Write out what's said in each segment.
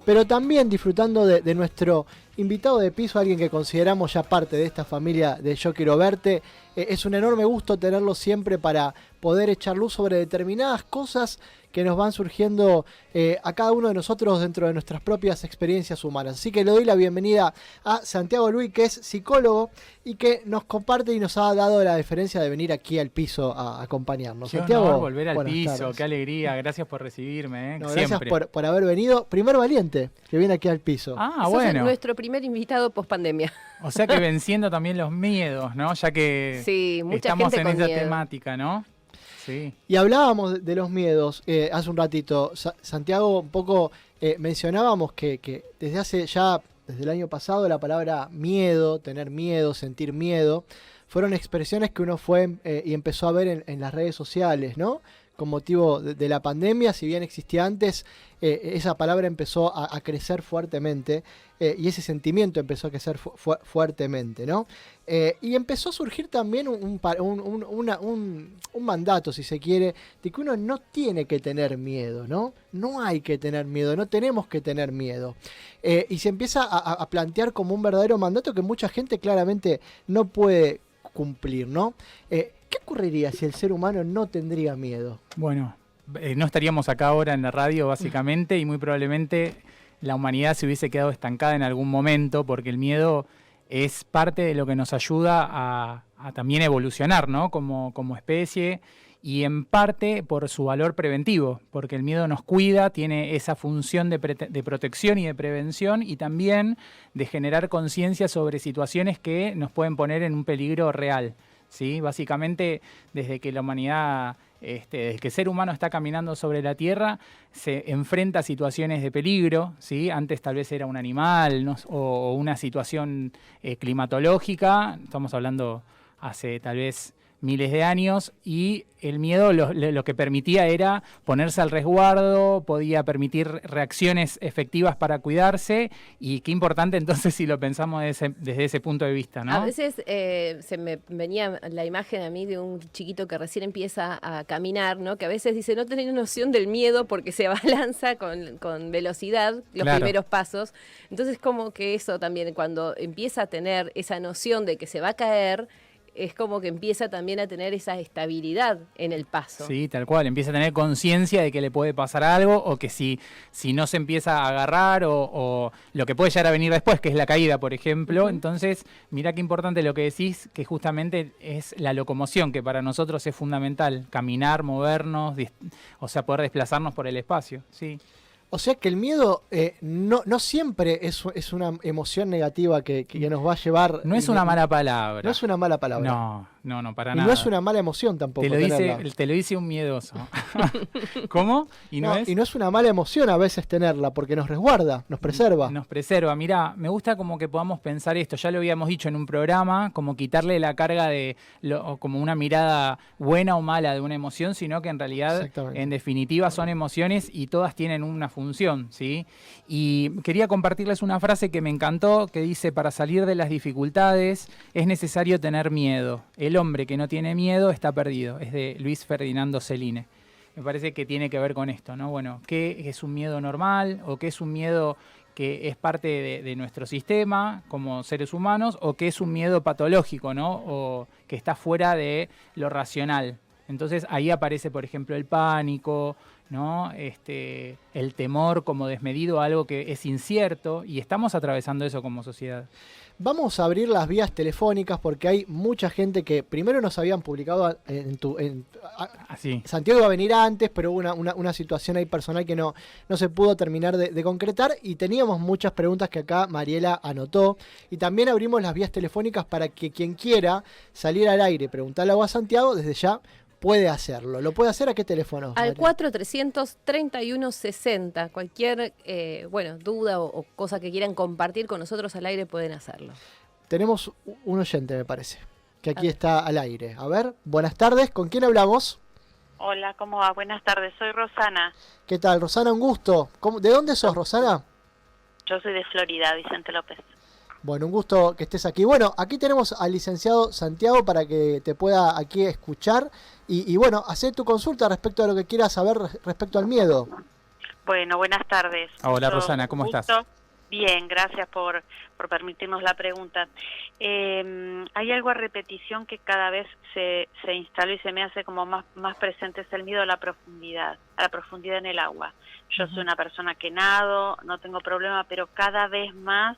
pero también disfrutando de nuestro invitado de piso, alguien que consideramos ya parte de esta familia de Yo Quiero Verte. Es un enorme gusto tenerlo siempre para poder echar luz sobre determinadas cosas que nos van surgiendo a cada uno de nosotros dentro de nuestras propias experiencias humanas. Así que le doy la bienvenida a Santiago Luis, que es psicólogo y que nos comparte y nos ha dado la deferencia de venir aquí al piso a acompañarnos. Qué Santiago, honor volver al piso, tardes. Qué alegría, gracias por recibirme. No, siempre. gracias por haber venido. Primer valiente que viene aquí al piso. Sos Bueno. nuestro primer invitado post-pandemia. O sea que venciendo también los miedos, ¿no? Ya que Sí, mucha estamos gente en con esa miedo. temática, ¿no? Sí. Y hablábamos de los miedos hace un ratito. Santiago, un poco mencionábamos que desde el año pasado, la palabra miedo, tener miedo, sentir miedo, fueron expresiones que uno fue y empezó a ver en las redes sociales, ¿no? Con motivo de la pandemia, si bien existía antes, esa palabra empezó a crecer fuertemente y ese sentimiento empezó a crecer fuertemente, ¿no? Y empezó a surgir también un mandato, si se quiere, de que uno no tiene que tener miedo, ¿no? No hay que tener miedo, no tenemos que tener miedo. Y se empieza a plantear como un verdadero mandato que mucha gente claramente no puede cumplir, ¿no? ¿Qué ocurriría si el ser humano no tendría miedo? Bueno, no estaríamos acá ahora en la radio básicamente y muy probablemente la humanidad se hubiese quedado estancada en algún momento porque el miedo es parte de lo que nos ayuda a también evolucionar, ¿no? Como especie y en parte por su valor preventivo, porque el miedo nos cuida, tiene esa función de protección y de prevención y también de generar conciencia sobre situaciones que nos pueden poner en un peligro real. ¿Sí? Básicamente, desde que la humanidad, desde que el ser humano está caminando sobre la Tierra, se enfrenta a situaciones de peligro, ¿sí? Antes tal vez era un animal, ¿no? o una situación climatológica, estamos hablando hace tal vez miles de años, y el miedo lo que permitía era ponerse al resguardo, podía permitir reacciones efectivas para cuidarse, y qué importante entonces si lo pensamos desde ese punto de vista, ¿no? A veces se me venía la imagen a mí de un chiquito que recién empieza a caminar, ¿no? Que a veces dice no tener noción del miedo porque se abalanza con velocidad los Claro. primeros pasos. Entonces como que eso también, cuando empieza a tener esa noción de que se va a caer, es como que empieza también a tener esa estabilidad en el paso. Sí, tal cual, empieza a tener conciencia de que le puede pasar algo o que si no se empieza a agarrar o lo que puede llegar a venir después, que es la caída, por ejemplo. Entonces, mirá qué importante lo que decís, que justamente es la locomoción, que para nosotros es fundamental, caminar, movernos, o sea, poder desplazarnos por el espacio, sí. O sea que el miedo no siempre es una emoción negativa que nos va a llevar... No es una mala palabra. No es una mala palabra. No, para y nada. no es una mala emoción tampoco. Te lo dice un miedoso. ¿Cómo? ¿Y no es? Y no es una mala emoción a veces tenerla, porque nos resguarda, nos preserva. Nos preserva. Mirá, me gusta como que podamos pensar esto, ya lo habíamos dicho en un programa, como quitarle la carga como una mirada buena o mala de una emoción, sino que en realidad, en definitiva, son emociones y todas tienen una función, ¿sí? Y quería compartirles una frase que me encantó, que dice, para salir de las dificultades es necesario tener miedo. El hombre que no tiene miedo está perdido. Es de Luis Ferdinando Celine. Me parece que tiene que ver con esto, ¿no? Bueno, ¿qué es un miedo normal o qué es un miedo que es parte de nuestro sistema como seres humanos o qué es un miedo patológico, ¿no? O que está fuera de lo racional? Entonces ahí aparece, por ejemplo, el pánico, ¿no? El temor como desmedido a algo que es incierto y estamos atravesando eso como sociedad. Vamos a abrir las vías telefónicas porque hay mucha gente que primero nos habían publicado Santiago iba a venir antes, pero hubo una situación ahí personal que no se pudo terminar de concretar y teníamos muchas preguntas que acá Mariela anotó y también abrimos las vías telefónicas para que quien quiera salir al aire, preguntarle algo a Santiago, desde ya puede hacerlo. ¿Lo puede hacer a qué teléfono? Al 4300-3160. Cualquier duda o cosa que quieran compartir con nosotros al aire pueden hacerlo. Tenemos un oyente, me parece, que aquí está al aire. A ver, buenas tardes. ¿Con quién hablamos? Hola, ¿cómo va? Buenas tardes, soy Rosana. ¿Qué tal, Rosana? Un gusto. ¿De dónde sos, Rosana? Yo soy de Florida, Vicente López. Bueno, un gusto que estés aquí. Bueno, aquí tenemos al licenciado Santiago para que te pueda aquí escuchar y bueno, hacer tu consulta respecto a lo que quieras saber respecto al miedo. Bueno, buenas tardes. Hola, Mucho Rosana, ¿cómo gusto. estás? Bien, gracias por permitirnos la pregunta. Hay algo a repetición que cada vez se instaló y se me hace como más presente, es el miedo a la profundidad en el agua. Yo soy una persona que nado, no tengo problema, pero cada vez más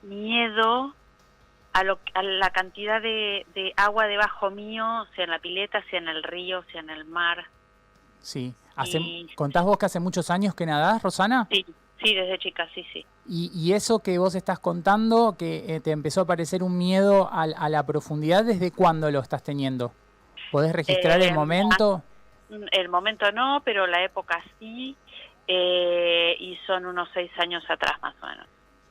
miedo a la cantidad de agua debajo mío, sea en la pileta, sea en el río, sea en el mar. Sí. Y- ¿Contás vos que hace muchos años que nadás, Rosana? Sí, desde chica, sí. Y eso que vos estás contando, que te empezó a parecer un miedo a la profundidad, ¿desde cuándo lo estás teniendo? ¿Podés registrar el momento? El momento no, pero la época sí, y son unos 6 años atrás más o menos.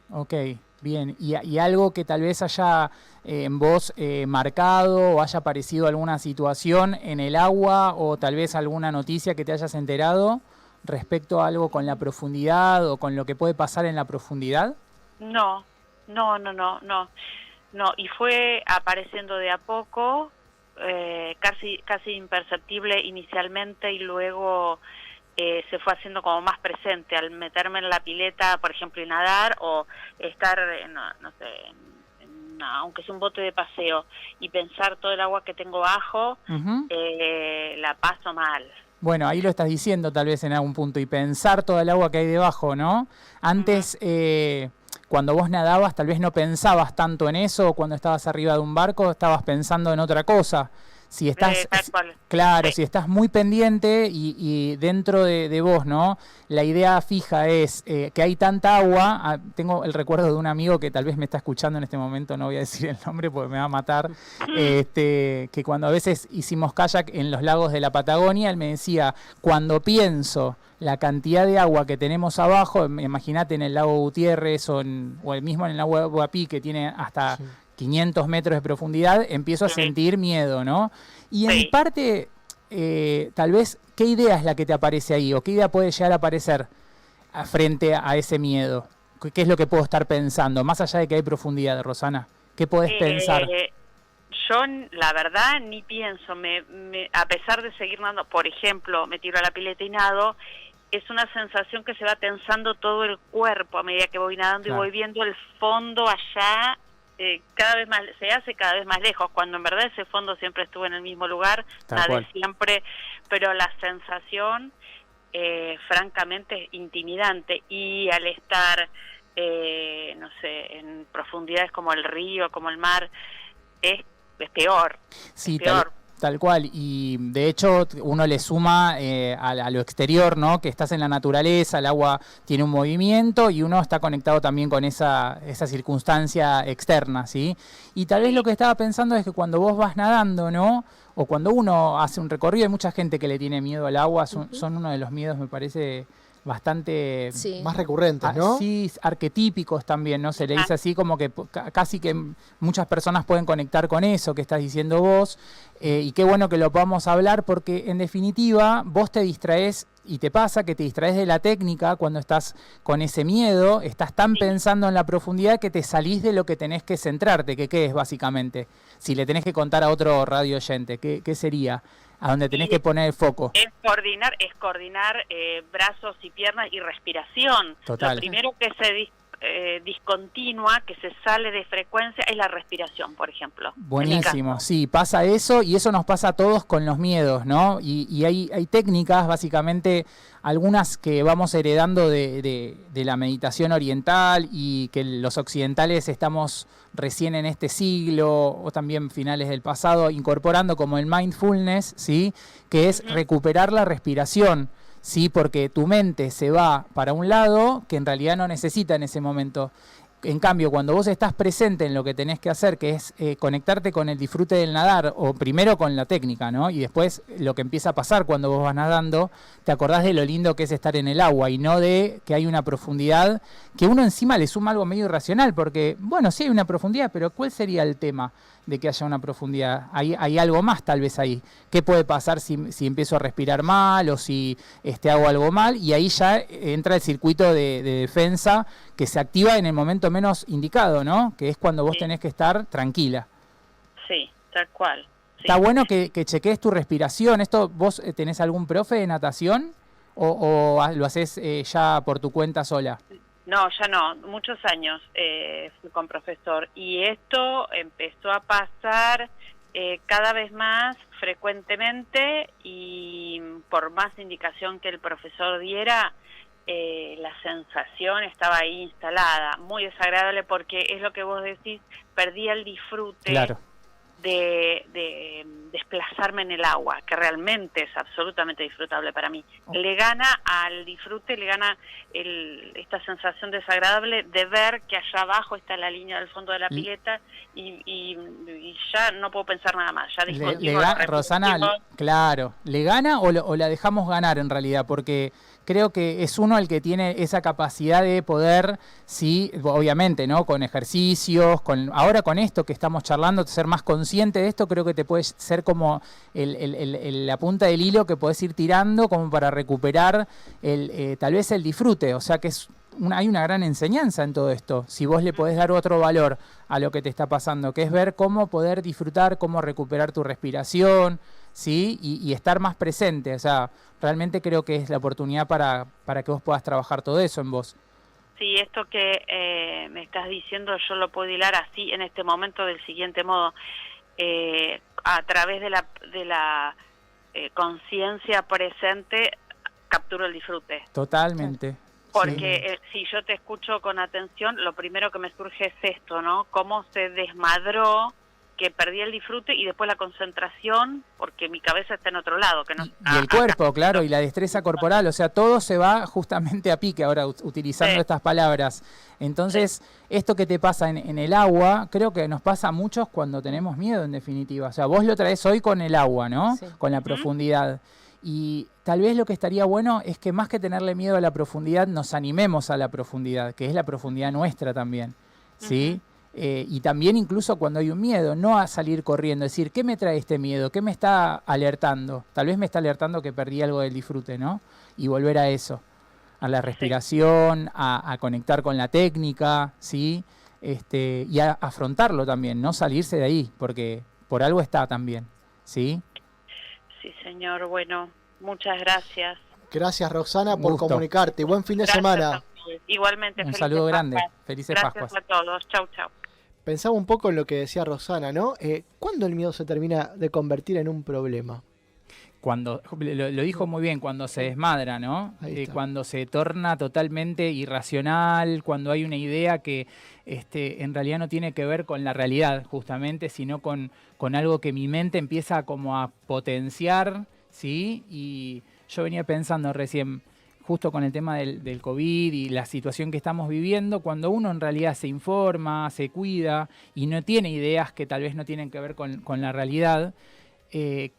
Ok, bien. ¿Y algo que tal vez haya en vos marcado o haya aparecido alguna situación en el agua o tal vez alguna noticia que te hayas enterado respecto a algo con la profundidad o con lo que puede pasar en la profundidad? No, y fue apareciendo de a poco, casi imperceptible inicialmente y luego se fue haciendo como más presente al meterme en la pileta, por ejemplo, y nadar o estar, no sé, aunque sea un bote de paseo y pensar todo el agua que tengo bajo, Ujú. la paso mal. Bueno, ahí lo estás diciendo tal vez en algún punto y pensar toda el agua que hay debajo, ¿no? Antes, cuando vos nadabas, tal vez no pensabas tanto en eso, o cuando estabas arriba de un barco estabas pensando en otra cosa. Si estás, Tal cual. claro, Sí. si estás muy pendiente y dentro de vos, ¿no? La idea fija es que hay tanta agua. Tengo el recuerdo de un amigo que tal vez me está escuchando en este momento, no voy a decir el nombre porque me va a matar, que cuando a veces hicimos kayak en los lagos de la Patagonia, él me decía, cuando pienso la cantidad de agua que tenemos abajo, imagínate en el lago Gutiérrez o el mismo en el lago Guapí, que tiene hasta 500 metros de profundidad, empiezo a sentir miedo, ¿no? Y en parte, tal vez, ¿qué idea es la que te aparece ahí? ¿O qué idea puede llegar a aparecer frente a ese miedo? ¿Qué es lo que puedo estar pensando? Más allá de que hay profundidad, Rosana, ¿qué podés pensar? Yo, la verdad, ni pienso. A pesar de seguir nadando, por ejemplo, me tiro a la pileta y nado, es una sensación que se va tensando todo el cuerpo a medida que voy nadando y voy viendo el fondo allá. Cada vez más se hace cada vez más lejos, cuando en verdad ese fondo siempre estuvo en el mismo lugar, nadé siempre, pero la sensación francamente es intimidante, y al estar no sé, en profundidades como el río, como el mar, es peor. Sí, es peor. Tal cual, y de hecho uno le suma a lo exterior, ¿no? Que estás en la naturaleza, el agua tiene un movimiento y uno está conectado también con esa circunstancia externa, ¿sí? Y tal vez lo que estaba pensando es que cuando vos vas nadando, ¿no? O cuando uno hace un recorrido, hay mucha gente que le tiene miedo al agua, son uno de los miedos, me parece, bastante más recurrentes, ¿no? Sí, arquetípicos también, ¿no? Se le dice así como que casi que muchas personas pueden conectar con eso que estás diciendo vos, y qué bueno que lo podamos hablar porque en definitiva vos te distraes y te pasa que te distraes de la técnica cuando estás con ese miedo, estás tan pensando en la profundidad que te salís de lo que tenés que centrarte, que qué es básicamente. Si le tenés que contar a otro radio oyente, ¿qué sería? A donde tenés que poner el foco. Es coordinar brazos y piernas y respiración. Total. Lo primero que se discontinua, que se sale de frecuencia, es la respiración, por ejemplo. Buenísimo, sí, pasa eso y eso nos pasa a todos con los miedos, ¿no? Y hay técnicas, básicamente, algunas que vamos heredando de la meditación oriental y que los occidentales estamos recién en este siglo o también finales del pasado incorporando como el mindfulness, ¿sí? Que es recuperar la respiración. Sí, porque tu mente se va para un lado que en realidad no necesita en ese momento. En cambio, cuando vos estás presente en lo que tenés que hacer, que es conectarte con el disfrute del nadar, o primero con la técnica, ¿no? Y después lo que empieza a pasar cuando vos vas nadando, te acordás de lo lindo que es estar en el agua y no de que hay una profundidad, que uno encima le suma algo medio irracional, porque, bueno, sí hay una profundidad, pero ¿cuál sería el tema de que haya una profundidad? Hay algo más tal vez ahí. ¿Qué puede pasar si empiezo a respirar mal o si hago algo mal? Y ahí ya entra el circuito de defensa que se activa en el momento menos indicado, ¿no? Que es cuando vos tenés que estar tranquila. Sí, tal cual. Sí. Está bueno que chequees tu respiración. ¿Esto vos tenés algún profe de natación? o lo haces ya por tu cuenta sola? No, ya no, muchos años fui con profesor y esto empezó a pasar cada vez más frecuentemente y por más indicación que el profesor diera, la sensación estaba ahí instalada, muy desagradable porque es lo que vos decís, perdía el disfrute. Claro. De desplazarme en el agua, que realmente es absolutamente disfrutable para mí. Le gana al disfrute, le gana esta sensación desagradable de ver que allá abajo está la línea del fondo de la pileta y ya no puedo pensar nada más. Ya Rosana, claro, ¿le gana o la dejamos ganar en realidad? Porque creo que es uno el que tiene esa capacidad de poder, sí, obviamente, ¿no? Con ejercicios, ahora con esto que estamos charlando, ser más consciente de esto, creo que te puede ser como la punta del hilo que podés ir tirando como para recuperar tal vez el disfrute. O sea que hay una gran enseñanza en todo esto, si vos le podés dar otro valor a lo que te está pasando, que es ver cómo poder disfrutar, cómo recuperar tu respiración, ¿sí? Y estar más presente. O sea, realmente creo que es la oportunidad para que vos puedas trabajar todo eso en vos. Sí, esto que me estás diciendo yo lo puedo hilar así en este momento del siguiente modo. A través de la conciencia presente capturo el disfrute. Totalmente. Porque si yo te escucho con atención, lo primero que me surge es esto, ¿no? Cómo se desmadró, que perdí el disfrute y después la concentración, porque mi cabeza está en otro lado. Que no, y el cuerpo, claro, y la destreza corporal, o sea, todo se va justamente a pique ahora, utilizando estas palabras. Entonces, esto que te pasa en el agua, creo que nos pasa a muchos cuando tenemos miedo, en definitiva. O sea, vos lo traes hoy con el agua, ¿no? Sí. Con la profundidad. Y tal vez lo que estaría bueno es que más que tenerle miedo a la profundidad, nos animemos a la profundidad, que es la profundidad nuestra también, ¿sí? Y también incluso cuando hay un miedo, no a salir corriendo, decir, ¿qué me trae este miedo? ¿Qué me está alertando? Tal vez me está alertando que perdí algo del disfrute, ¿no? Y volver a eso, a la respiración, a conectar con la técnica, ¿sí? Y a afrontarlo también, no salirse de ahí, porque por algo está también, ¿sí? Sí, señor. Bueno, muchas gracias. Gracias, Roxana, por comunicarte. Buen fin de semana. Igualmente. Un saludo grande. Felices Pascuas. Gracias a todos. Chau, chau. Pensaba un poco en lo que decía Roxana, ¿no? ¿Cuándo el miedo se termina de convertir en un problema? Cuando, lo dijo muy bien, cuando se desmadra, ¿no? Cuando se torna totalmente irracional, cuando hay una idea que en realidad no tiene que ver con la realidad, justamente, sino con algo que mi mente empieza como a potenciar, ¿sí? Y yo venía pensando recién, justo con el tema del COVID y la situación que estamos viviendo, cuando uno en realidad se informa, se cuida y no tiene ideas que tal vez no tienen que ver con la realidad,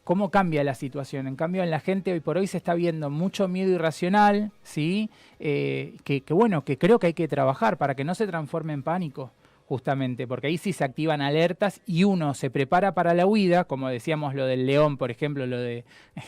cómo cambia la situación. En cambio, en la gente hoy por hoy se está viendo mucho miedo irracional, ¿sí? Que creo que hay que trabajar para que no se transforme en pánico, justamente, porque ahí sí se activan alertas y uno se prepara para la huida, como decíamos lo del león, por ejemplo, lo de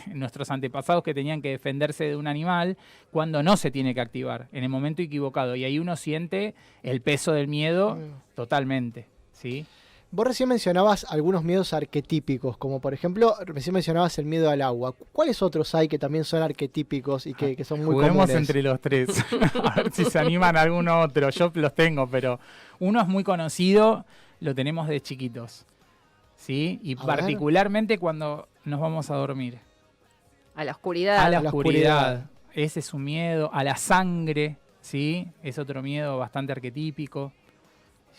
nuestros antepasados que tenían que defenderse de un animal, cuando no se tiene que activar, en el momento equivocado, y ahí uno siente el peso del miedo totalmente, ¿sí? Vos recién mencionabas algunos miedos arquetípicos, como por ejemplo, recién mencionabas el miedo al agua. ¿Cuáles otros hay que también son arquetípicos y que son muy comunes? Juguemos entre los tres, a ver si se animan a algún otro. Yo los tengo, pero uno es muy conocido, lo tenemos de chiquitos, ¿sí? Y particularmente cuando nos vamos a dormir. A la oscuridad. A la oscuridad. Ese es un miedo. A la sangre, ¿sí? Es otro miedo bastante arquetípico.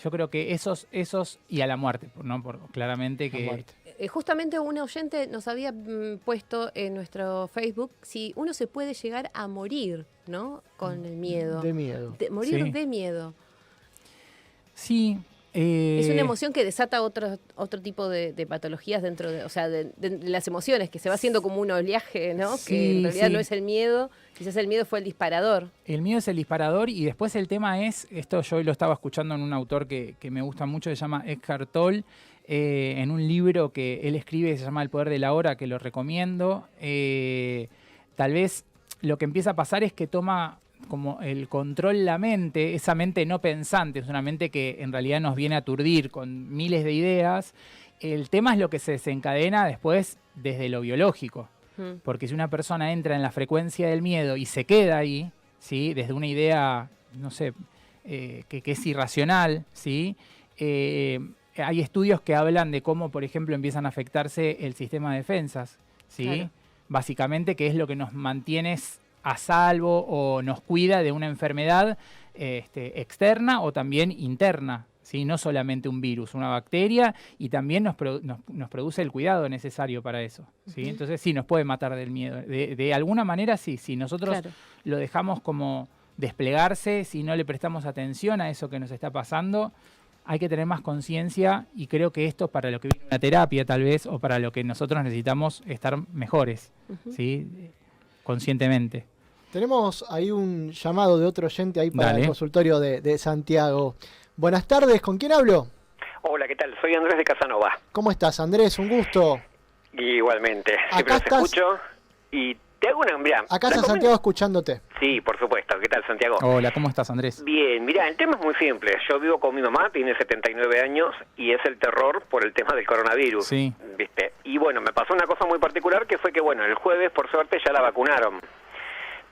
Yo creo que esos y a la muerte, ¿no? Claramente que... Justamente un oyente nos había puesto en nuestro Facebook si uno se puede llegar a morir, ¿no? Con el miedo. De miedo. Morir de miedo. Sí. Es una emoción que desata otro tipo de patologías dentro de las emociones, que se va haciendo como un oleaje, ¿no? Sí, que en realidad no es el miedo, quizás el miedo fue el disparador. El miedo es el disparador y después el tema es, esto yo lo estaba escuchando en un autor que me gusta mucho, se llama Eckhart Tolle, en un libro que él escribe, se llama El poder de la hora, que lo recomiendo. Tal vez lo que empieza a pasar es que toma como el control la mente, esa mente no pensante, es una mente que en realidad nos viene a aturdir con miles de ideas. El tema es lo que se desencadena después desde lo biológico, Porque si una persona entra en la frecuencia del miedo y se queda ahí, ¿sí? Desde una idea, no sé, que es irracional, ¿sí? Hay estudios que hablan de cómo, por ejemplo, empiezan a afectarse el sistema de defensas, ¿sí? Claro. Básicamente, que es lo que nos mantiene a salvo o nos cuida de una enfermedad externa o también interna, ¿sí? No solamente un virus, una bacteria, y también nos produce el cuidado necesario para eso, ¿sí? Entonces sí, nos puede matar del miedo. De alguna manera sí, si nosotros lo dejamos como desplegarse, si no le prestamos atención a eso que nos está pasando, hay que tener más conciencia, y creo que esto es para lo que viene una terapia tal vez, o para lo que nosotros necesitamos estar mejores, ¿sí? Conscientemente. Tenemos ahí un llamado de otro oyente ahí para Dale. el consultorio de Santiago. Buenas tardes, ¿con quién hablo? Hola, ¿qué tal? Soy Andrés de Casanova. ¿Cómo estás, Andrés? Un gusto. Igualmente, Acá siempre los estás. escucho y te hago una... Mirá, Acá está Santiago escuchándote. Sí, por supuesto. ¿Qué tal, Santiago? Hola, ¿cómo estás, Andrés? Bien, mira, el tema es muy simple. Yo vivo con mi mamá, tiene 79 años, y es el terror por el tema del coronavirus. Sí. ¿Viste? Y bueno, me pasó una cosa muy particular, que fue que, bueno, el jueves, por suerte, ya la vacunaron.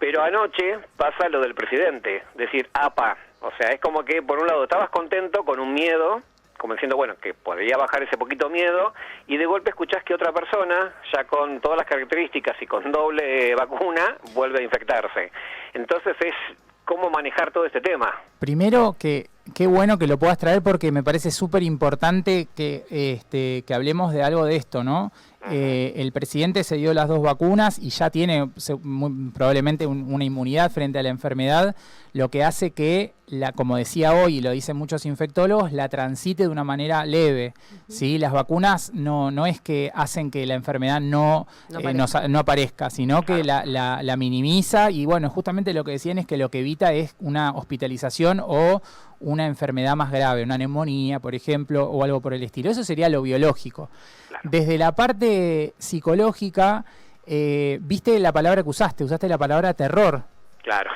Pero anoche pasa lo del presidente, decir, apa. O sea, es como que, por un lado, estabas contento con un miedo, como diciendo, bueno, que podría bajar ese poquito miedo, y de golpe escuchás que otra persona, ya con todas las características y con doble vacuna, vuelve a infectarse. Entonces es cómo manejar todo este tema. Primero, qué bueno que lo puedas traer, porque me parece súper importante que hablemos de algo de esto, ¿no? El presidente se dio las 2 vacunas y ya tiene probablemente una inmunidad frente a la enfermedad, lo que hace que, como decía hoy y lo dicen muchos infectólogos, la transite de una manera leve. ¿Sí? Las vacunas no es que hacen que la enfermedad no aparezca, sino que la minimiza, y bueno, justamente lo que decían es que lo que evita es una hospitalización o una enfermedad más grave, una neumonía, por ejemplo, o algo por el estilo. Eso sería lo biológico. Claro. Desde la parte psicológica, viste la palabra que usaste la palabra terror. Claro.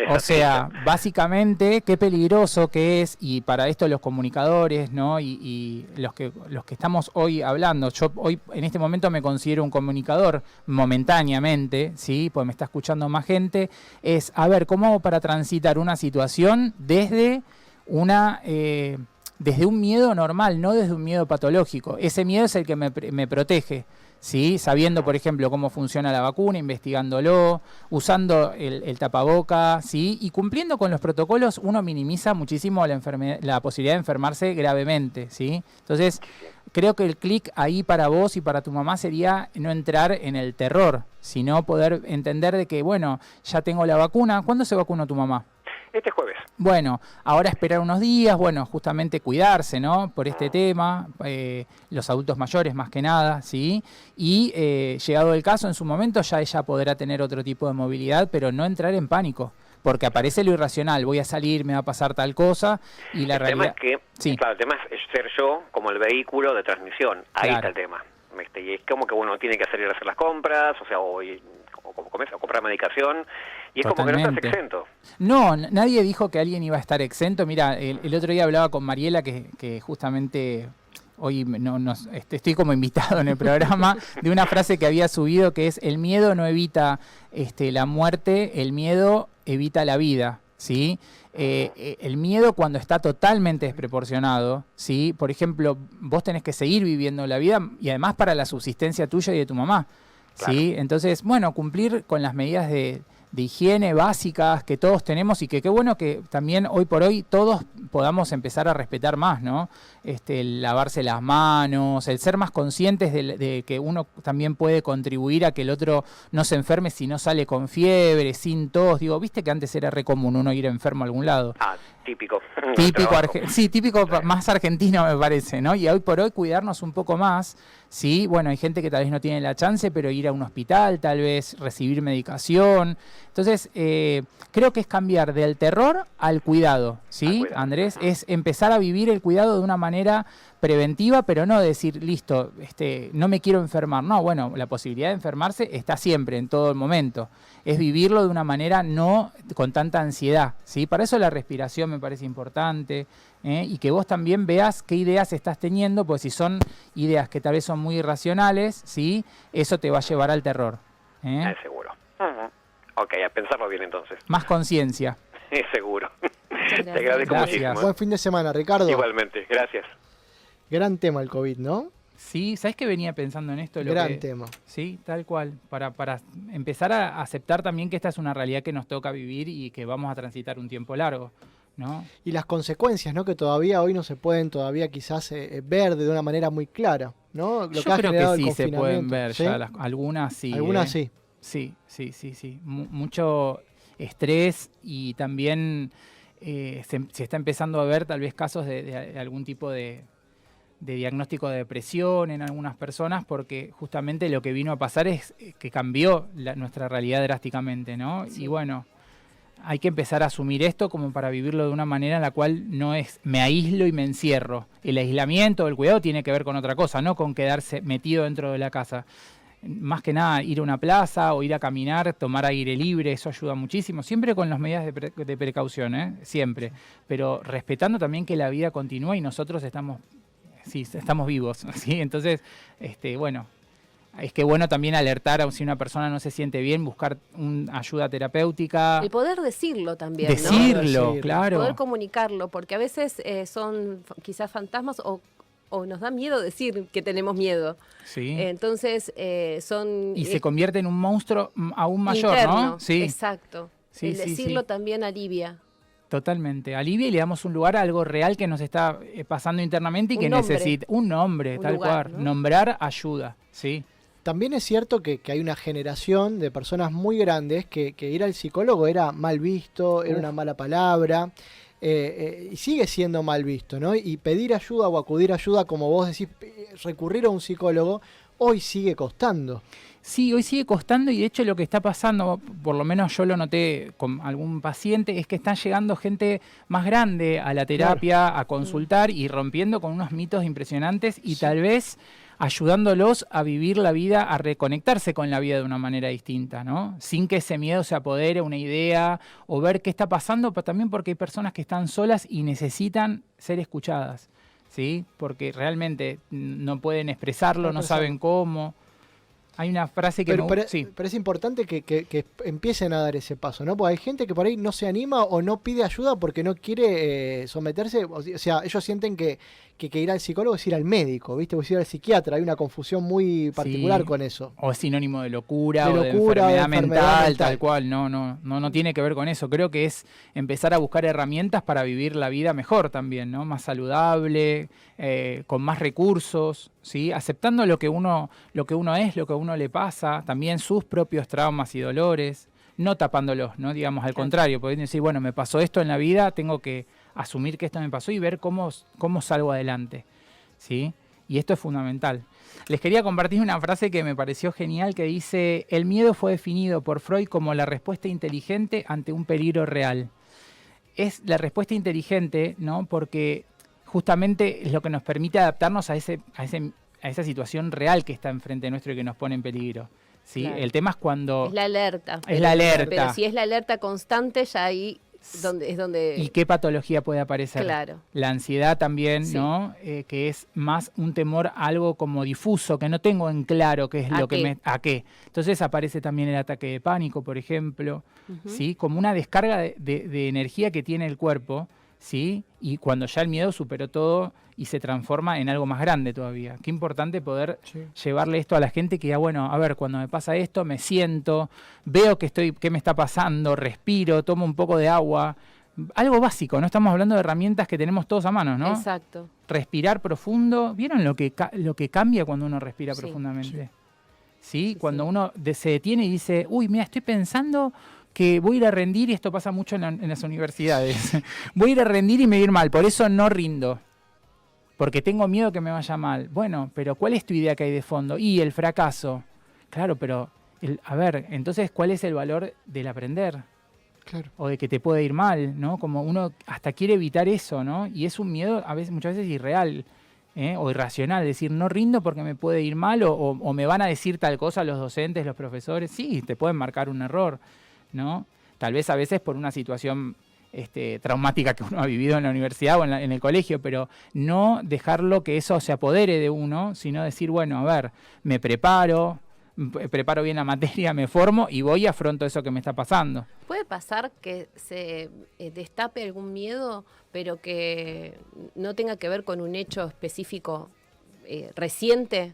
O sea, básicamente, qué peligroso que es, y para esto los comunicadores, ¿no? Y los que estamos hoy hablando, yo hoy en este momento me considero un comunicador momentáneamente, ¿sí? Pues me está escuchando más gente, es, a ver, ¿cómo hago para transitar una situación desde desde un miedo normal, no desde un miedo patológico? Ese miedo es el que me protege, ¿sí? Sabiendo, por ejemplo, cómo funciona la vacuna, investigándolo, usando el tapaboca, ¿sí? Y cumpliendo con los protocolos, uno minimiza muchísimo la posibilidad de enfermarse gravemente, ¿sí? Entonces, creo que el clic ahí para vos y para tu mamá sería no entrar en el terror, sino poder entender de que, bueno, ya tengo la vacuna. ¿Cuándo se vacunó tu mamá? Este jueves. Bueno, ahora esperar unos días, bueno, justamente cuidarse, ¿no? Por este tema, los adultos mayores más que nada, ¿sí? Y llegado el caso, en su momento ya ella podrá tener otro tipo de movilidad, pero no entrar en pánico, porque aparece lo irracional, voy a salir, me va a pasar tal cosa, y la realidad... Tema es que, sí. Claro, el tema es ser yo como el vehículo de transmisión, ahí Claro. está el tema. Y es como que uno tiene que salir a hacer las compras, o sea, o comprar medicación, y es como que no estás exento. No, nadie dijo que alguien iba a estar exento. Mira, el otro día hablaba con Mariela, que justamente hoy estoy como invitado en el programa, de una frase que había subido, que es: el miedo no evita la muerte, el miedo evita la vida, ¿sí? El miedo, cuando está totalmente desproporcionado, ¿sí? Por ejemplo, vos tenés que seguir viviendo la vida, y además para la subsistencia tuya y de tu mamá, ¿sí? Claro. Entonces, bueno, cumplir con las medidas de higiene básicas que todos tenemos, y que qué bueno que también hoy por hoy todos podamos empezar a respetar más, ¿no? El lavarse las manos, el ser más conscientes de que uno también puede contribuir a que el otro no se enferme si no sale con fiebre, sin tos. Digo, viste que antes era re común uno ir enfermo a algún lado. Típico. Típico más argentino, me parece, ¿no? Y hoy por hoy cuidarnos un poco más, ¿sí? Bueno, hay gente que tal vez no tiene la chance, pero ir a un hospital, tal vez recibir medicación. Entonces, creo que es cambiar del terror al cuidado, ¿sí, Andrés? Es empezar a vivir el cuidado de una manera preventiva, pero no decir, listo, no me quiero enfermar. No, bueno, la posibilidad de enfermarse está siempre, en todo el momento. Es vivirlo de una manera no con tanta ansiedad, ¿sí? Para eso la respiración me parece importante, y que vos también veas qué ideas estás teniendo, pues si son ideas que tal vez son muy irracionales, ¿sí? Eso te va a llevar al terror. Seguro. Ok, a pensarlo bien entonces. Más conciencia. Seguro. Muchas Te agradezco gracias. muchísimo. Buen fin de semana, Ricardo. Igualmente, gracias. Gran tema el COVID, ¿no? Sí, ¿sabes que venía pensando en esto? Gran tema. Sí, tal cual. Para empezar a aceptar también que esta es una realidad que nos toca vivir y que vamos a transitar un tiempo largo, ¿no? Y las consecuencias, ¿no? Que todavía hoy no se pueden quizás ver de una manera muy clara, ¿no? Yo creo que sí se pueden ver ¿sí? ya, algunas sí. Algunas sí. Sí. Mucho estrés y también se está empezando a ver tal vez casos de algún tipo de diagnóstico de depresión en algunas personas, porque justamente lo que vino a pasar es que cambió nuestra realidad drásticamente, ¿no? Sí. Y bueno, hay que empezar a asumir esto como para vivirlo de una manera en la cual no es me aíslo y me encierro. El aislamiento, el cuidado tiene que ver con otra cosa, no con quedarse metido dentro de la casa. Más que nada ir a una plaza o ir a caminar, tomar aire libre, eso ayuda muchísimo, siempre con las medidas de precaución, siempre, pero respetando también que la vida continúa y nosotros estamos vivos, ¿sí? Entonces, bueno, es que bueno también alertar a si una persona no se siente bien, buscar ayuda terapéutica. El poder decirlo también, Decirlo, ¿no? claro. Poder comunicarlo, porque a veces son quizás fantasmas o nos da miedo decir que tenemos miedo. Sí. Entonces son... Y se convierte en un monstruo aún mayor, interno, ¿no? Sí. Exacto. Sí, El sí, decirlo sí. también alivia. Totalmente. Alivia y le damos un lugar a algo real que nos está pasando internamente y Un que nombre. necesita un nombre, Un tal lugar, cual. ¿no? Nombrar ayuda, ¿sí? También es cierto que hay una generación de personas muy grandes que ir al psicólogo era mal visto, era una mala palabra, y sigue siendo mal visto, ¿no? Y pedir ayuda o acudir a ayuda, como vos decís, recurrir a un psicólogo, hoy sigue costando. Sí, hoy sigue costando y de hecho lo que está pasando, por lo menos yo lo noté con algún paciente, es que están llegando gente más grande a la terapia, a consultar y rompiendo con unos mitos impresionantes y tal vez ayudándolos a vivir la vida, a reconectarse con la vida de una manera distinta, ¿no? Sin que ese miedo se apodere una idea o ver qué está pasando, pero también porque hay personas que están solas y necesitan ser escuchadas, ¿sí? Porque realmente no pueden expresarlo, no saben cómo. Hay una frase que pero sí. es importante que empiecen a dar ese paso, ¿no? Porque hay gente que por ahí no se anima o no pide ayuda porque no quiere someterse. O sea, ellos sienten que ir al psicólogo es ir al médico, ¿viste? O es ir al psiquiatra. Hay una confusión muy particular con eso. O es sinónimo de locura, de o locura, de enfermedad, mental, tal cual. No tiene que ver con eso. Creo que es empezar a buscar herramientas para vivir la vida mejor también, ¿no? Más saludable, con más recursos, ¿sí? Aceptando lo que uno es, lo que a uno le pasa, también sus propios traumas y dolores, no tapándolos, ¿no? Digamos, al contrario, pueden decir, bueno, me pasó esto en la vida, tengo que asumir que esto me pasó y ver cómo salgo adelante, ¿sí? Y esto es fundamental. Les quería compartir una frase que me pareció genial que dice: el miedo fue definido por Freud como la respuesta inteligente ante un peligro real. Es la respuesta inteligente, ¿no? Porque justamente es lo que nos permite adaptarnos a esa situación real que está enfrente nuestro y que nos pone en peligro, ¿sí? Claro. El tema es cuando... Es la alerta. Es la alerta. Pero si es la alerta constante, ya ahí es donde... ¿Y qué patología puede aparecer? Claro. La ansiedad también, Sí. ¿no? Que es más un temor a algo como difuso, que no tengo en claro qué es ¿A lo que qué? ¿A qué? Entonces aparece también el ataque de pánico, por ejemplo, Ujú. ¿sí? Como una descarga de energía que tiene el cuerpo, ¿sí? Y cuando ya el miedo superó todo y se transforma en algo más grande todavía. Qué importante poder llevarle esto a la gente que, bueno, a ver, cuando me pasa esto, me siento, veo qué me está pasando, respiro, tomo un poco de agua. Algo básico, ¿no? Estamos hablando de herramientas que tenemos todos a mano, ¿no? Exacto. Respirar profundo. ¿Vieron lo que cambia cuando uno respira Sí. profundamente? Sí, Cuando sí. uno se detiene y dice, uy, mira, estoy pensando que voy a ir a rendir, y esto pasa mucho en las universidades. Voy a ir a rendir y me va a ir mal, por eso no rindo. Porque tengo miedo que me vaya mal. Bueno, pero ¿cuál es tu idea que hay de fondo? Y el fracaso. Claro, pero, a ver, entonces, ¿cuál es el valor del aprender? Claro. O de que te puede ir mal, ¿no? Como uno hasta quiere evitar eso, ¿no? Y es un miedo muchas veces irreal, o irracional, decir, no rindo porque me puede ir mal o me van a decir tal cosa los docentes, los profesores. Sí, te pueden marcar un error, ¿no? Tal vez a veces por una situación traumática que uno ha vivido en la universidad o en el colegio, pero no dejarlo que eso se apodere de uno, sino decir, bueno, a ver, me preparo, preparo bien la materia, me formo y voy y afronto eso que me está pasando. ¿Puede pasar que se destape algún miedo, pero que no tenga que ver con un hecho específico reciente?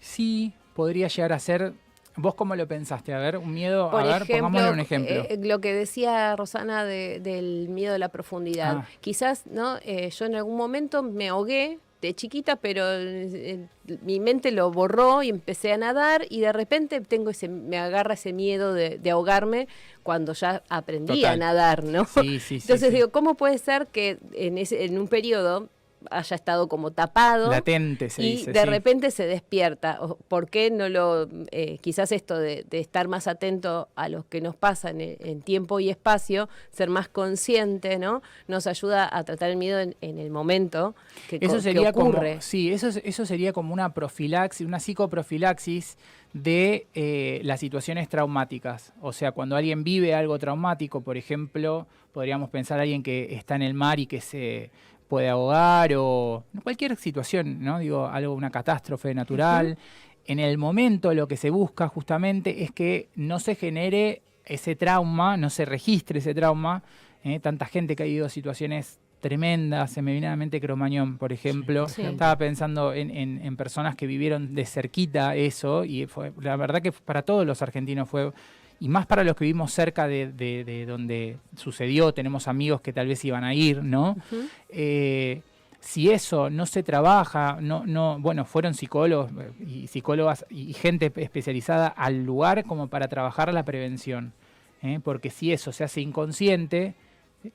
Sí, podría llegar a ser. ¿Vos cómo lo pensaste? A ver, un miedo, Por a ver, ejemplo, pongámosle un ejemplo. Lo que decía Rosana del miedo a la profundidad. Quizás, ¿no? Yo en algún momento me ahogué de chiquita, pero mi mente lo borró y empecé a nadar y de repente me agarra ese miedo de ahogarme cuando ya aprendí Total. a nadar, ¿no? Sí, sí, sí. Entonces sí. digo, ¿cómo puede ser que en un periodo haya estado como tapado Latente se y dice. de sí. repente se despierta? ¿Por qué no lo quizás esto de estar más atento a lo que nos pasa en tiempo y espacio, ser más consciente, ¿no? Nos ayuda a tratar el miedo en el momento que ocurre. Eso sería como una profilaxis, una psicoprofilaxis de las situaciones traumáticas. O sea, cuando alguien vive algo traumático, por ejemplo, podríamos pensar a alguien que está en el mar y que se puede ahogar o cualquier situación, ¿no? Digo, una catástrofe natural. En el momento lo que se busca justamente es que no se genere ese trauma, no se registre ese trauma. Tanta gente que ha vivido situaciones tremendas, se me viene a la mente Cromañón, por ejemplo. Sí. Estaba pensando en personas que vivieron de cerquita eso y la verdad que para todos los argentinos fue... Y más para los que vivimos cerca de donde sucedió, tenemos amigos que tal vez iban a ir, ¿no? Si eso no se trabaja, bueno, fueron psicólogos y psicólogas y gente especializada al lugar como para trabajar la prevención. Porque si eso se hace inconsciente,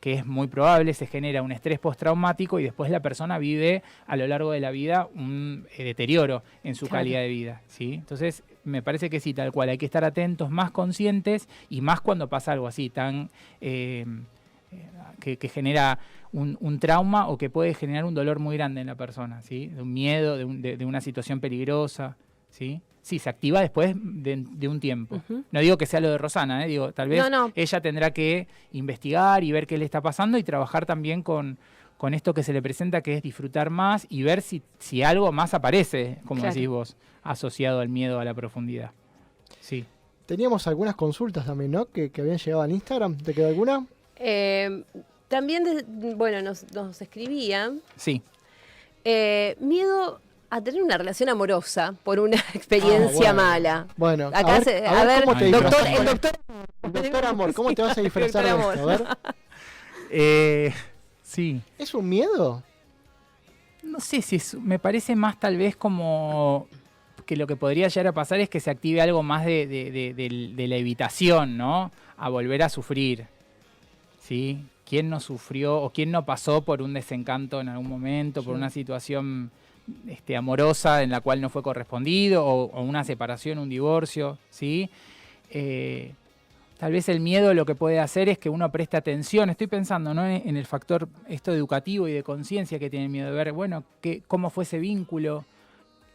que es muy probable, se genera un estrés postraumático y después la persona vive a lo largo de la vida un deterioro en su calidad de vida, ¿sí? Entonces, me parece que sí, tal cual, hay que estar atentos, más conscientes y más cuando pasa algo así, tan que genera un trauma o que puede generar un dolor muy grande en la persona, ¿sí? De un miedo, de una situación peligrosa, ¿sí? Sí, se activa después de un tiempo. No digo que sea lo de Rosana, digo, tal vez ella tendrá que investigar y ver qué le está pasando y trabajar también con esto que se le presenta, que es disfrutar más y ver si algo más aparece, como decís vos, asociado al miedo a la profundidad. Sí. Teníamos algunas consultas también, ¿no? Que habían llegado al Instagram. ¿Te quedó alguna? También, nos escribían. Sí. Miedo a tener una relación amorosa por una experiencia mala. Bueno, acá a ver ¿cómo te el disfrazas? Doctor Amor, ¿cómo te vas a disfrazar de esto? A ver. Sí. ¿Es un miedo? No sé si me parece más tal vez como que lo que podría llegar a pasar es que se active algo más de la evitación, ¿no? A volver a sufrir, ¿sí? ¿Quién no sufrió o quién no pasó por un desencanto en algún momento, por una situación amorosa en la cual no fue correspondido o una separación, un divorcio, ¿sí? Tal vez el miedo lo que puede hacer es que uno preste atención. Estoy pensando, ¿no?, en el factor educativo y de conciencia que tiene el miedo de ver, bueno, cómo fue ese vínculo,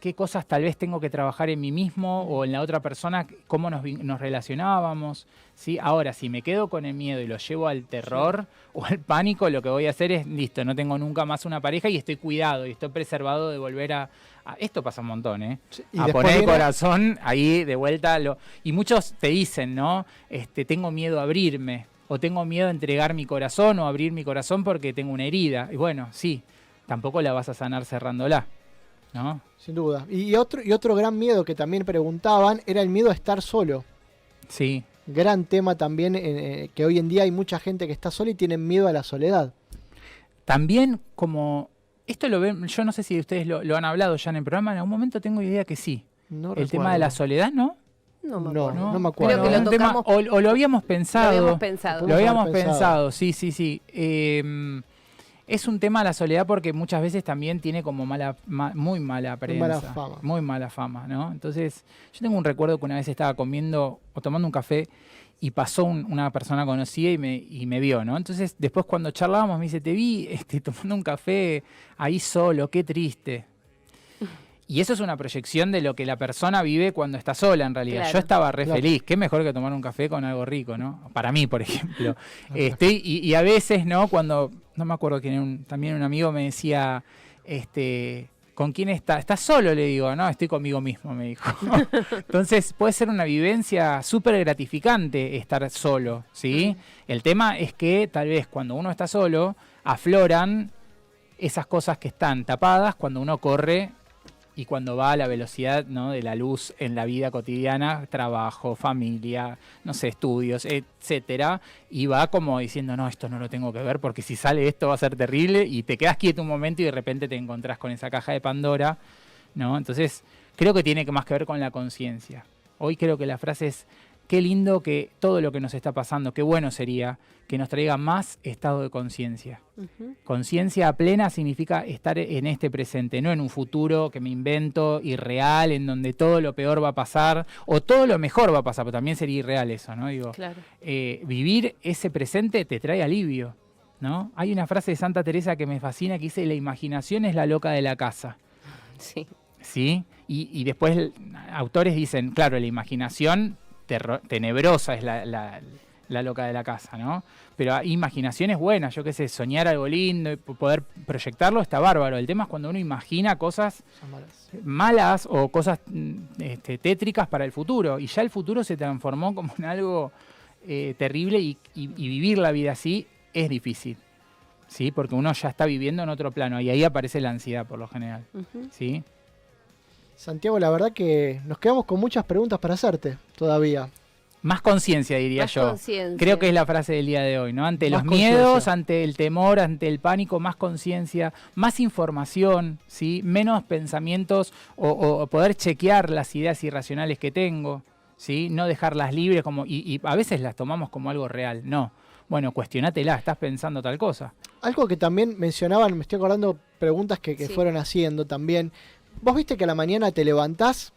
qué cosas tal vez tengo que trabajar en mí mismo o en la otra persona, cómo nos relacionábamos, ¿sí? Ahora, si me quedo con el miedo y lo llevo al terror o al pánico, lo que voy a hacer es, listo, no tengo nunca más una pareja y estoy cuidado y estoy preservado de volver a esto pasa un montón, ¿eh? Sí, a poner el corazón ahí de vuelta. Y muchos te dicen, ¿no? Tengo miedo a abrirme o tengo miedo a entregar mi corazón o abrir mi corazón porque tengo una herida. Y bueno, sí, tampoco la vas a sanar cerrándola, ¿no? Sin duda. Y otro gran miedo que también preguntaban era el miedo a estar solo. Sí. Gran tema también, que hoy en día hay mucha gente que está sola y tienen miedo a la soledad. También como... Esto lo ven, yo no sé si ustedes lo han hablado ya en el programa, en algún momento tengo idea que sí. No el tema de la soledad, ¿no? No me acuerdo. No me acuerdo. Creo que lo tocamos, o lo habíamos pensado. Lo habíamos pensado, sí. Es un tema la soledad porque muchas veces también tiene como muy mala prensa. Muy mala fama, ¿no? Entonces, yo tengo un recuerdo que una vez estaba comiendo o tomando un café y pasó una persona conocida y me vio, ¿no? Entonces, después cuando charlábamos me dice, te vi tomando un café ahí solo, qué triste. Y eso es una proyección de lo que la persona vive cuando está sola, en realidad. Claro, yo estaba re feliz. Qué mejor que tomar un café con algo rico, ¿no? Para mí, por ejemplo. Y a veces, ¿no? Cuando, no me acuerdo quién, también un amigo me decía, ¿Con quién está? ¿Estás solo? Le digo, no, estoy conmigo mismo, me dijo. Entonces puede ser una vivencia súper gratificante estar solo, ¿sí? El tema es que tal vez cuando uno está solo, afloran esas cosas que están tapadas cuando uno corre y cuando va a la velocidad, ¿no?, de la luz en la vida cotidiana, trabajo, familia, no sé, estudios, etcétera, y va como diciendo, no, esto no lo tengo que ver porque si sale esto va a ser terrible, y te quedas quieto un momento y de repente te encontrás con esa caja de Pandora, ¿no? Entonces, creo que tiene más que ver con la conciencia. Hoy creo que la frase es, qué lindo que todo lo que nos está pasando, qué bueno sería que nos traiga más estado de conciencia. Conciencia plena significa estar en este presente, no en un futuro que me invento, irreal, en donde todo lo peor va a pasar, o todo lo mejor va a pasar, pero también sería irreal eso, ¿no? Digo, claro. Vivir ese presente te trae alivio, ¿no? Hay una frase de Santa Teresa que me fascina que dice, la imaginación es la loca de la casa. Sí. ¿Sí? Y después autores dicen, claro, la imaginación tenebrosa es la loca de la casa, ¿no? Pero hay imaginaciones buenas, yo qué sé, soñar algo lindo y poder proyectarlo está bárbaro. El tema es cuando uno imagina cosas malas o cosas tétricas para el futuro, y ya el futuro se transformó como en algo terrible, y vivir la vida así es difícil, ¿sí? Porque uno ya está viviendo en otro plano y ahí aparece la ansiedad por lo general, ¿sí? Santiago, la verdad que nos quedamos con muchas preguntas para hacerte todavía. Más conciencia, diría más yo. Conciencia. Creo que es la frase del día de hoy, ¿no? Ante Más los miedos, ante el temor, ante el pánico, más conciencia, más información, ¿sí? Menos pensamientos o poder chequear las ideas irracionales que tengo, ¿sí? No dejarlas libres como y a veces las tomamos como algo real. No. Bueno, cuestionátela, estás pensando tal cosa. Algo que también mencionaban, me estoy acordando preguntas que sí, fueron haciendo también. Vos viste que a la mañana te levantás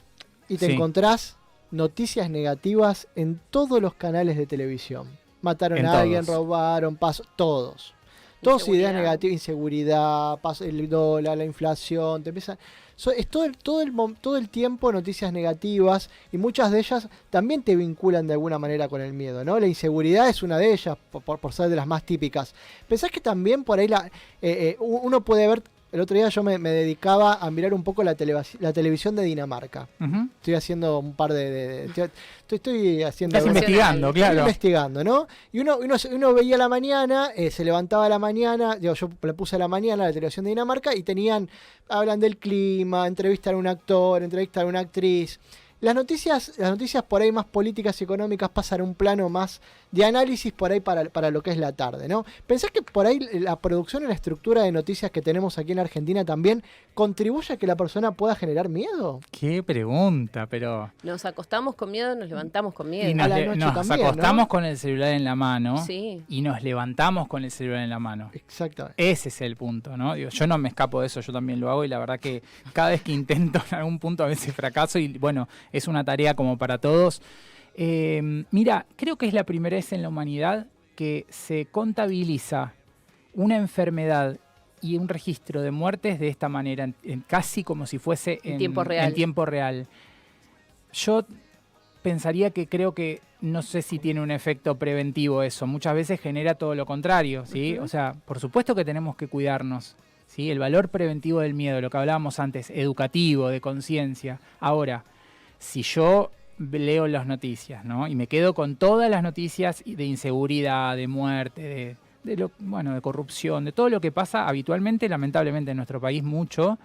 y te encontrás noticias negativas en todos los canales de televisión. Mataron a alguien, robaron, todos. Todos ideas negativas, inseguridad, el dólar, la inflación, te empiezan... Es todo el tiempo noticias negativas, y muchas de ellas también te vinculan de alguna manera con el miedo, ¿no? La inseguridad es una de ellas, por ser de las más típicas. ¿Pensás que también por ahí uno puede ver... El otro día yo me dedicaba a mirar un poco la televisión de Dinamarca. Estoy haciendo un par estoy haciendo... Estás investigando, claro. Estoy investigando, ¿no? Y uno veía a la mañana, se levantaba a la mañana, yo le puse a la mañana la televisión de Dinamarca y hablan del clima, entrevistan a un actor, entrevistan a una actriz. Las noticias por ahí más políticas y económicas pasan a un plano más de análisis por ahí para lo que es la tarde, ¿no? ¿Pensás que por ahí la producción y la estructura de noticias que tenemos aquí en Argentina también contribuye a que la persona pueda generar miedo? Qué pregunta, pero... Nos acostamos con miedo, nos levantamos con miedo. Y nos acostamos, ¿no?, con el celular en la mano, sí, y nos levantamos con el celular en la mano. Exactamente. Ese es el punto, ¿no? Digo, yo no me escapo de eso, yo también lo hago, y la verdad que cada vez que intento en algún punto a veces fracaso, y bueno, es una tarea como para todos. Mira, creo que es la primera vez en la humanidad que se contabiliza una enfermedad y un registro de muertes de esta manera, casi como si fuese en tiempo real. Yo pensaría que creo que, no sé si tiene un efecto preventivo eso, muchas veces genera todo lo contrario, ¿sí? O sea, por supuesto que tenemos que cuidarnos, ¿sí? El valor preventivo del miedo, lo que hablábamos antes, educativo, de conciencia. Ahora, si yo leo las noticias, ¿no?, y me quedo con todas las noticias de inseguridad, de muerte, de corrupción, de todo lo que pasa habitualmente, lamentablemente en nuestro país mucho,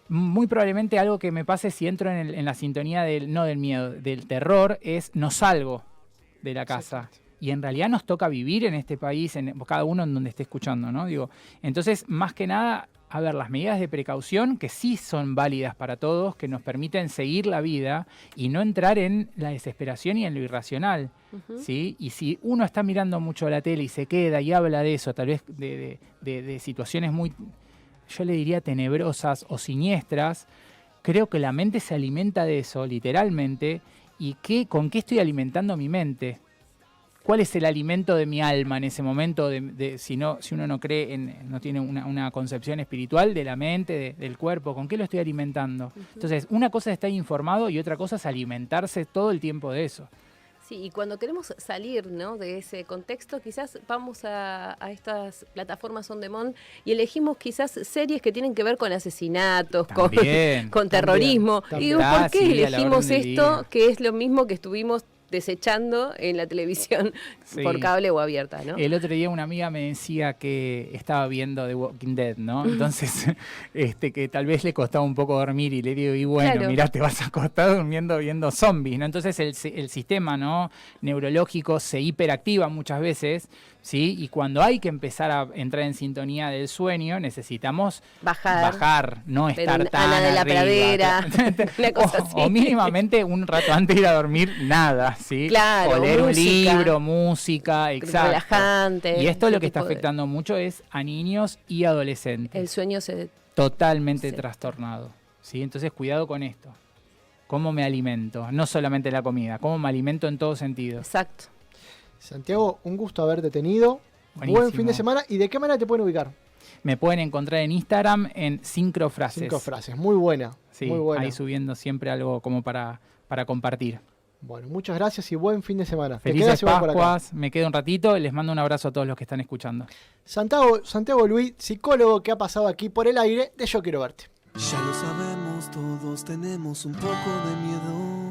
muy probablemente algo que me pase si entro en la sintonía no del miedo, del terror, es no salgo de la casa. Y en realidad nos toca vivir en este país, cada uno en donde esté escuchando, ¿no? Digo, entonces, más que nada, a ver, las medidas de precaución que sí son válidas para todos, que nos permiten seguir la vida y no entrar en la desesperación y en lo irracional, ¿sí? Y si uno está mirando mucho la tele y se queda y habla de eso, tal vez de situaciones muy, yo le diría, tenebrosas o siniestras, creo que la mente se alimenta de eso, literalmente, y ¿con qué estoy alimentando mi mente? ¿Cuál es el alimento de mi alma en ese momento? Si uno no cree, no tiene una concepción espiritual de la mente, del cuerpo, ¿con qué lo estoy alimentando? Entonces, una cosa es estar informado y otra cosa es alimentarse todo el tiempo de eso. Sí, y cuando queremos salir, ¿no?, de ese contexto, quizás vamos a estas plataformas on demand y elegimos quizás series que tienen que ver con asesinatos, También, con terrorismo. también. Y digo, ¿por qué Sí, a la elegimos orden del esto día. que es lo mismo que estuvimos desechando en la televisión Sí. por cable o abierta, ¿no? El otro día una amiga me decía que estaba viendo The Walking Dead, ¿no? Entonces, que tal vez le costaba un poco dormir y le digo, y bueno, Claro. mirá, te vas a acostar durmiendo viendo zombies, ¿no? Entonces el sistema, ¿no?, neurológico se hiperactiva muchas veces, ¿sí? Y cuando hay que empezar a entrar en sintonía del sueño, necesitamos bajar, no Ver estar un tan Ana de la arriba. Pradera, una cosa así. O mínimamente un rato antes de ir a dormir, nada, ¿sí? Claro, o leer música. un libro, música, exacto. Relajante. Y esto ese lo que está tipo de- afectando mucho es a niños y adolescentes. El sueño se... Totalmente Sí. trastornado, ¿sí? Entonces cuidado con esto. ¿Cómo me alimento? No solamente la comida, cómo me alimento en todos sentidos. Exacto. Santiago, un gusto haberte tenido. Buenísimo. Buen fin de semana. ¿Y de qué manera te pueden ubicar? Me pueden encontrar en Instagram en Sincrofrases. 5 frases. Muy buena. Sí, muy buena. ahí subiendo siempre algo como para compartir. Bueno, muchas gracias y buen fin de semana. Te Felices quedas igual por acá. Pascuas, me quedo un ratito, les mando un abrazo a todos los que están escuchando. Santiago Luis, psicólogo que ha pasado aquí por el aire de Yo Quiero Verte. Ya lo sabemos, todos tenemos un poco de miedo.